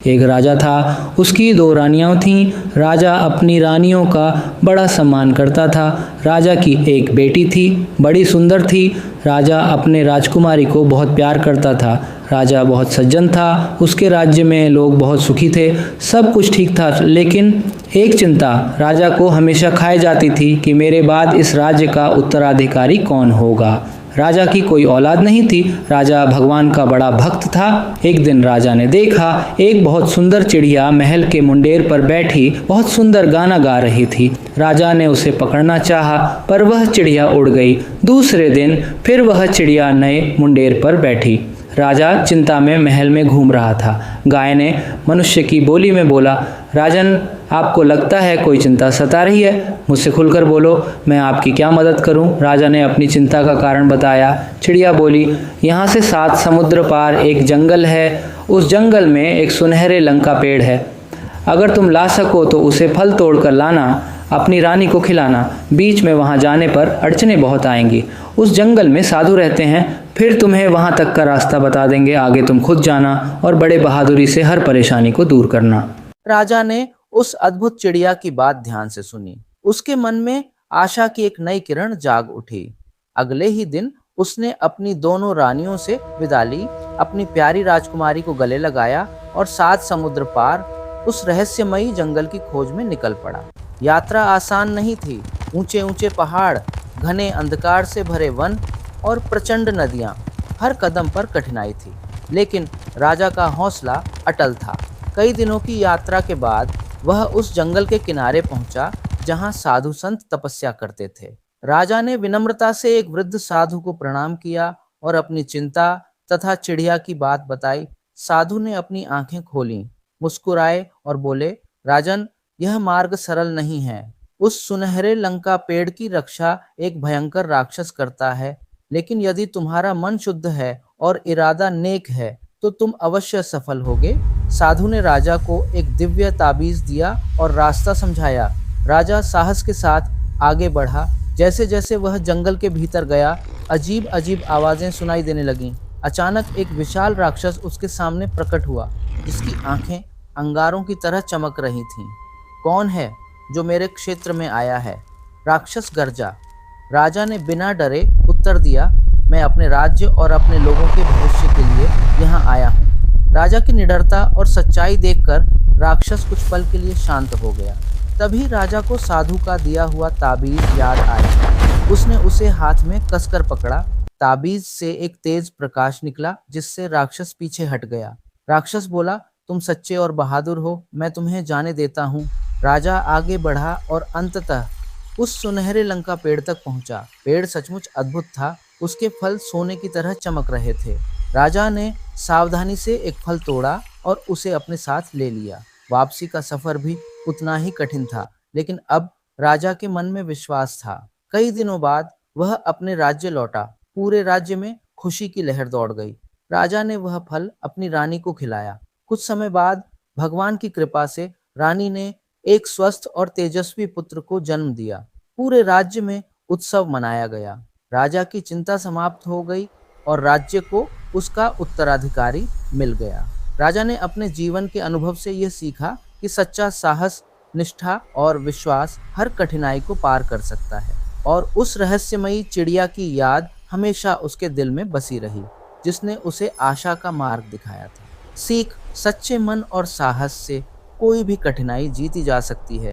एक राजा था, उसकी दो रानियां थीं। राजा अपनी रानियों का बड़ा सम्मान करता था। राजा की एक बेटी थी, बड़ी सुंदर थी। राजा अपने राजकुमारी को बहुत प्यार करता था। राजा बहुत सज्जन था, उसके राज्य में लोग बहुत सुखी थे, सब कुछ ठीक था। लेकिन एक चिंता राजा को हमेशा खाई जाती थी कि मेरे बाद इस राज्य का उत्तराधिकारी कौन होगा। राजा की कोई औलाद नहीं थी। राजा भगवान का बड़ा भक्त था। एक दिन राजा ने देखा एक बहुत सुंदर चिड़िया महल के मुंडेर पर बैठी बहुत सुंदर गाना गा रही थी। राजा ने उसे पकड़ना चाहा, पर वह चिड़िया उड़ गई। दूसरे दिन फिर वह चिड़िया नए मुंडेर पर बैठी। राजा चिंता में महल में घूम रहा था। गाय ने मनुष्य की बोली में बोला, राजन, आपको लगता है कोई चिंता सता रही है, मुझसे खुलकर बोलो, मैं आपकी क्या मदद करूं। राजा ने अपनी चिंता का कारण बताया। चिड़िया बोली, यहाँ से 7 समुद्र पार एक जंगल है। उस जंगल में एक सुनहरे लंका पेड़ है। अगर तुम ला सको तो उसे फल तोड़कर लाना, अपनी रानी को खिलाना। बीच में वहाँ जाने पर अड़चनें बहुत आएंगी। उस जंगल में साधु रहते हैं, फिर तुम्हें वहाँ तक का रास्ता बता देंगे। आगे तुम खुद जाना और बड़े बहादुरी से हर परेशानी को दूर करना। राजा ने उस अद्भुत चिड़िया की बात ध्यान से सुनी। उसके मन में आशा की एक नई किरण जाग उठी। अगले ही दिन उसने अपनी दोनों रानियों से विदा ली, अपनी प्यारी राजकुमारी को गले लगाया और 7 समुद्र पार उस रहस्यमयी जंगल की खोज में निकल पड़ा। यात्रा आसान नहीं थी। ऊंचे ऊंचे पहाड़, घने अंधकार से भरे वन और प्रचंड नदियां, हर कदम पर कठिनाई थी। लेकिन राजा का हौसला अटल था। कई दिनों की यात्रा के बाद वह उस जंगल के किनारे पहुंचा जहां साधु संत तपस्या करते थे। राजा ने विनम्रता से एक वृद्ध साधु को प्रणाम किया और अपनी चिंता तथा चिड़िया की बात बताई। साधु ने अपनी आंखें खोलीं, मुस्कुराए और बोले, राजन, यह मार्ग सरल नहीं है। उस सुनहरे लंका पेड़ की रक्षा एक भयंकर राक्षस करता है, लेकिन यदि तुम्हारा मन शुद्ध है और इरादा नेक है तो तुम अवश्य सफल होगे। साधु ने राजा को एक दिव्य ताबीज दिया और रास्ता समझाया। राजा साहस के साथ आगे बढ़ा। जैसे जैसे वह जंगल के भीतर गया, अजीब अजीब आवाजें सुनाई देने लगीं। अचानक एक विशाल राक्षस उसके सामने प्रकट हुआ, जिसकी आंखें अंगारों की तरह चमक रही थीं। कौन है जो मेरे क्षेत्र में आया है? राक्षस गरजा। राजा ने बिना डरे उत्तर दिया, मैं अपने राज्य और अपने लोगों के भविष्य के लिए यहाँ आया हूँ। राजा की निडरता और सच्चाई देखकर राक्षस कुछ पल के लिए शांत हो गया। तभी राजा को साधु का दिया हुआ ताबीज याद आया। उसने उसे हाथ में कसकर पकड़ा। ताबीज से एक तेज प्रकाश निकला, जिससे राक्षस पीछे हट गया। राक्षस बोला, तुम सच्चे और बहादुर हो, मैं तुम्हें जाने देता हूँ। राजा आगे बढ़ा और अंततः उस सुनहरे लंका पेड़ तक पहुंचा। पेड़ सचमुच अद्भुत था। उसके फल सोने की तरह चमक रहे थे। राजा ने सावधानी से एक फल तोड़ा और उसे अपने साथ ले लिया। वापसी का सफर भी उतना ही कठिन था, लेकिन अब राजा के मन में विश्वास था। कई दिनों बाद वह अपने राज्य लौटा। पूरे राज्य में खुशी की लहर दौड़ गई। राजा ने वह फल अपनी रानी को खिलाया। कुछ समय बाद भगवान की कृपा से रानी ने एक स्वस्थ और तेजस्वी पुत्र को जन्म दिया। पूरे राज्य में उत्सव मनाया गया। राजा की चिंता समाप्त हो गई और राज्य को उसका उत्तराधिकारी मिल गया। राजा ने अपने जीवन के अनुभव से यह सीखा कि सच्चा साहस, निष्ठा और विश्वास हर कठिनाई को पार कर सकता है। और उस रहस्यमयी चिड़िया की याद हमेशा उसके दिल में बसी रही, जिसने उसे आशा का मार्ग दिखाया था। सीख, सच्चे मन और साहस से कोई भी कठिनाई जीती जा सकती है।